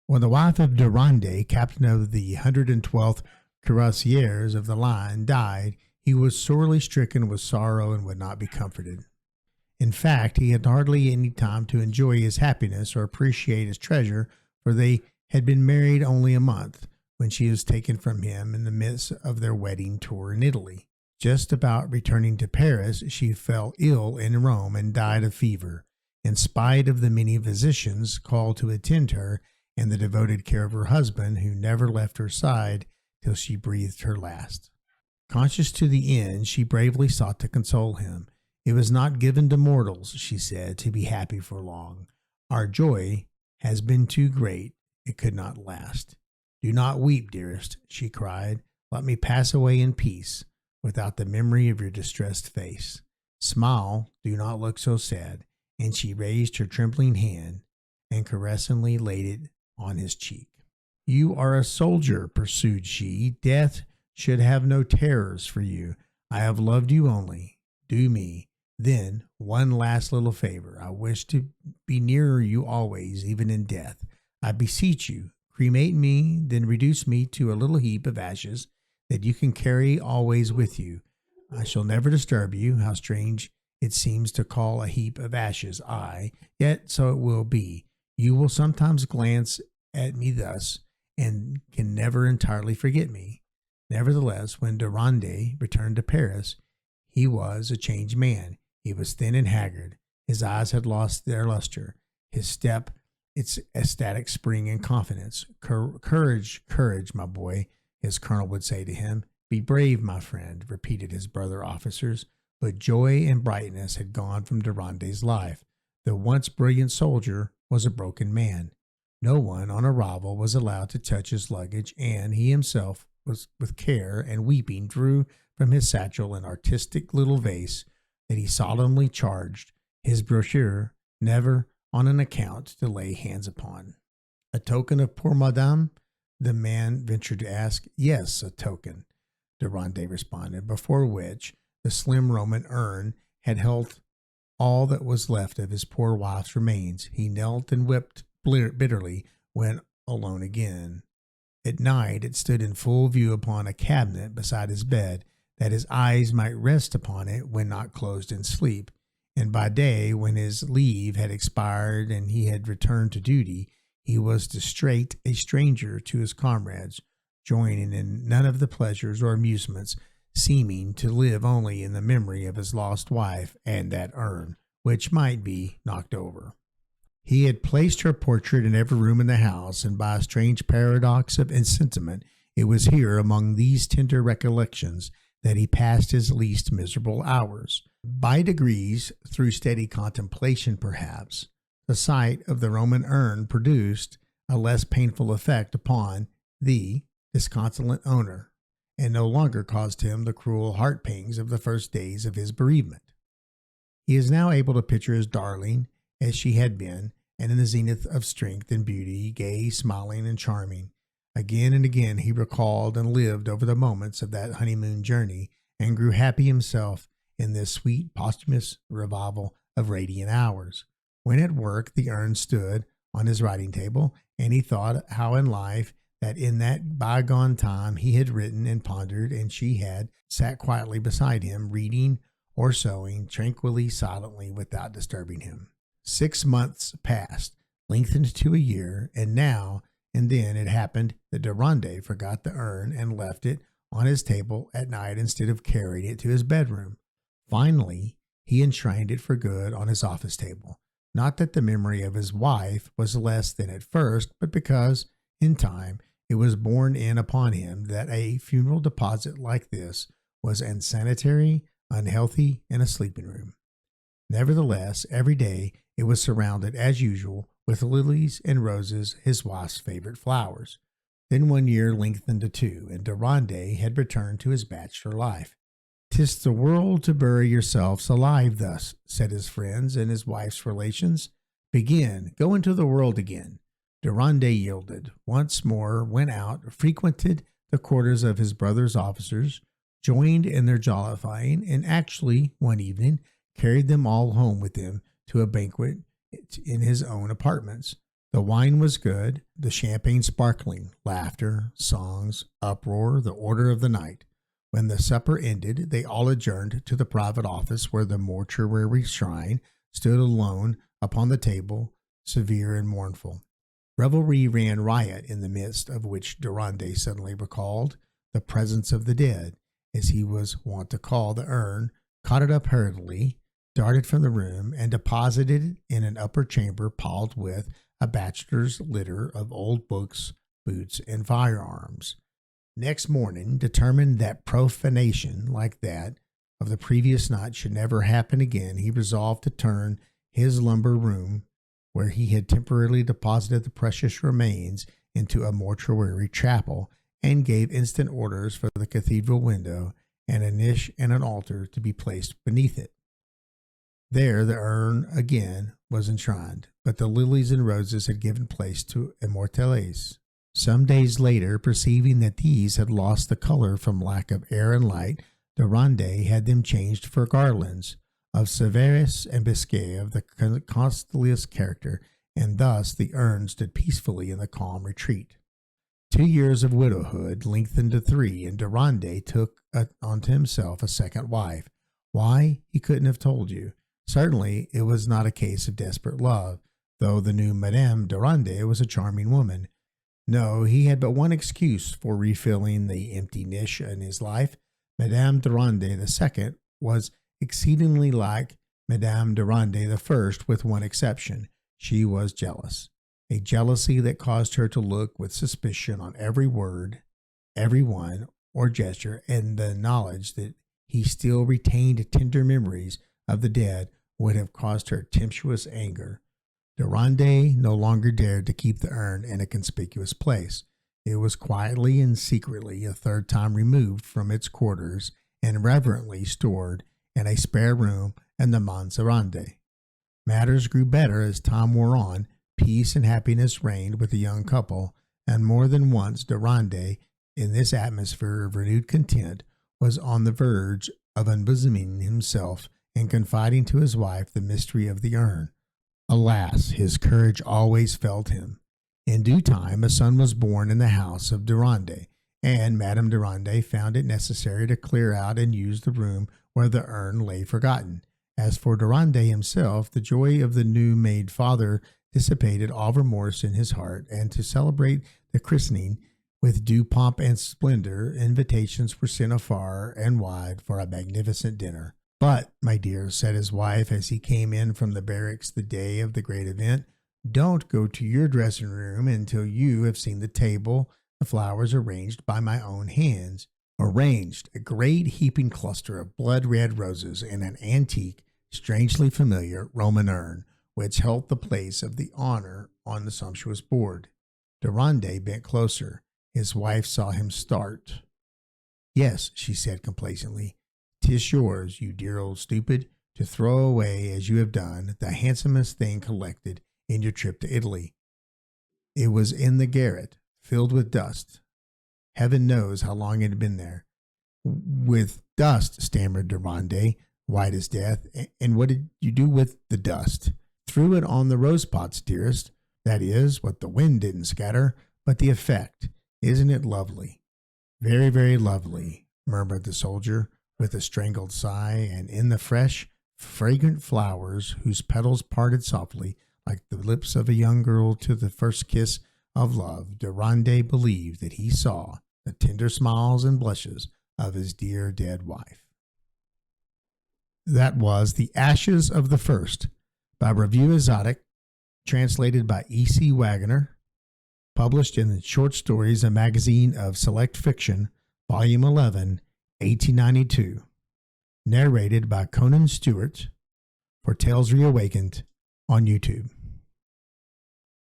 When the wife of Durande, captain of the 112th Cuirassiers of the line, died, he was sorely stricken with sorrow and would not be comforted. In fact, he had hardly any time to enjoy his happiness or appreciate his treasure, for they had been married only a month when she was taken from him in the midst of their wedding tour in Italy. Just about returning to Paris, she fell ill in Rome and died of fever, in spite of the many physicians called to attend her and the devoted care of her husband, who never left her side till she breathed her last. Conscious to the end, she bravely sought to console him. It was not given to mortals, she said, to be happy for long. Our joy has been too great. It could not last. Do not weep, dearest, she cried. Let me pass away in peace, without the memory of your distressed face. Smile, do not look so sad. And she raised her trembling hand and caressingly laid it on his cheek. You are a soldier, pursued she. Death should have no terrors for you. I have loved you only. Do me, then, one last little favor. I wish to be nearer you always, even in death. I beseech you, cremate me, then reduce me to a little heap of ashes that you can carry always with you. I shall never disturb you. How strange it seems to call a heap of ashes I, yet so it will be. You will sometimes glance at me thus, and can never entirely forget me. Nevertheless, when Durande returned to Paris, he was a changed man. He was thin and haggard. His eyes had lost their luster. His step, its ecstatic spring and confidence. Courage, courage, my boy, his colonel would say to him. Be brave, my friend, repeated his brother officers. But joy and brightness had gone from Durande's life. The once brilliant soldier was a broken man. No one on arrival was allowed to touch his luggage, and he himself was, with care and weeping, drew from his satchel an artistic little vase that he solemnly charged his brochure never on an account to lay hands upon. A token of poor madame? The man ventured to ask. Yes, a token, Durande responded, before which the slim Roman urn had held all that was left of his poor wife's remains. He knelt and wept bitterly when alone again. At night it stood in full view upon a cabinet beside his bed, that his eyes might rest upon it when not closed in sleep. And by day, when his leave had expired and he had returned to duty, he was distrait a stranger to his comrades, joining in none of the pleasures or amusements, seeming to live only in the memory of his lost wife and that urn, which might be knocked over. He had placed her portrait in every room in the house, and by a strange paradox of sentiment, it was here, among these tender recollections, that he passed his least miserable hours. By degrees, through steady contemplation perhaps, the sight of the Roman urn produced a less painful effect upon the disconsolate owner, and no longer caused him the cruel heart pangs of the first days of his bereavement. He is now able to picture his darling as she had been, and in the zenith of strength and beauty, gay, smiling, and charming. Again and again he recalled and lived over the moments of that honeymoon journey, and grew happy himself in this sweet posthumous revival of radiant hours. When at work, the urn stood on his writing table, and he thought how in life that in that bygone time he had written and pondered, and she had sat quietly beside him, reading or sewing, tranquilly, silently, without disturbing him. 6 months passed, lengthened to a year, and now and then it happened that Durande forgot the urn and left it on his table at night instead of carrying it to his bedroom. Finally, he enshrined it for good on his office table. Not that the memory of his wife was less than at first, but because, in time, it was borne in upon him that a funeral deposit like this was unsanitary, unhealthy, and a sleeping room. Nevertheless, every day it was surrounded, as usual, with lilies and roses, his wife's favorite flowers. Then 1 year lengthened to 2, and Durande had returned to his bachelor life. "'Tis the world to bury yourselves alive thus," said his friends and his wife's relations. "Begin, go into the world again." Durande yielded, once more went out, frequented the quarters of his brother's officers, joined in their jollifying, and actually, one evening, carried them all home with him to a banquet in his own apartments. The wine was good, the champagne sparkling, laughter, songs, uproar, the order of the night. When the supper ended, they all adjourned to the private office where the mortuary shrine stood alone upon the table, severe and mournful. Revelry ran riot, in the midst of which Durande suddenly recalled the presence of the dead, as he was wont to call the urn, caught it up hurriedly, darted from the room, and deposited it in an upper chamber piled with a bachelor's litter of old books, boots, and firearms. Next morning, determined that profanation like that of the previous night should never happen again, he resolved to turn his lumber room, where he had temporarily deposited the precious remains, into a mortuary chapel, and gave instant orders for the cathedral window and a niche and an altar to be placed beneath it. There the urn again was enshrined, but the lilies and roses had given place to immortelles. Some days later, perceiving that these had lost the color from lack of air and light, Durande had them changed for garlands of Severus and Biscay of the costliest character, and thus the urn stood peacefully in the calm retreat. 2 years of widowhood lengthened to 3, and Durande took unto himself a second wife. Why, he couldn't have told you. Certainly it was not a case of desperate love, though the new Madame Durande was a charming woman. No, he had but one excuse for refilling the empty niche in his life. Madame Durande II was exceedingly like Madame Durande I, with one exception. She was jealous. A jealousy that caused her to look with suspicion on every word, every one, or gesture, and the knowledge that he still retained tender memories of the dead would have caused her tempestuous anger. Durande no longer dared to keep the urn in a conspicuous place. It was quietly and secretly a third time removed from its quarters and reverently stored in a spare room in the Mansarde. Matters grew better as time wore on. Peace and happiness reigned with the young couple, and more than once Durande, in this atmosphere of renewed content, was on the verge of unbosoming himself and confiding to his wife the mystery of the urn. Alas, his courage always failed him. In due time, a son was born in the house of Durande, and Madame Durande found it necessary to clear out and use the room where the urn lay forgotten. As for Durande himself, the joy of the new-made father dissipated all remorse in his heart, and to celebrate the christening with due pomp and splendor, invitations were sent afar and wide for a magnificent dinner. "But, my dear," said his wife as he came in from the barracks the day of the great event, "don't go to your dressing room until you have seen the table, the flowers arranged by my own hands." Arranged, a great heaping cluster of blood-red roses in an antique, strangely familiar Roman urn, which held the place of the honor on the sumptuous board. Durande bent closer. His wife saw him start. "Yes," she said complacently, "'tis yours, you dear old stupid, to throw away, as you have done, the handsomest thing collected in your trip to Italy." It was in the garret, filled with dust. Heaven knows how long it had been there. "With dust," stammered Durande, white as death. "And what did you do with the dust?" "Threw it on the rose pots, dearest. That is, what the wind didn't scatter, but the effect. Isn't it lovely?" "Very, very lovely," murmured the soldier, with a strangled sigh, and in the fresh, fragrant flowers, whose petals parted softly like the lips of a young girl to the first kiss of love, Durande believed that he saw the tender smiles and blushes of his dear dead wife. That was The Ashes of the First by Revue Exotique, translated by E.C. Wagner, published in the Short Stories, a magazine of select fiction, Volume 11, 1892. Narrated by Conan Stewart for Tales Reawakened on YouTube.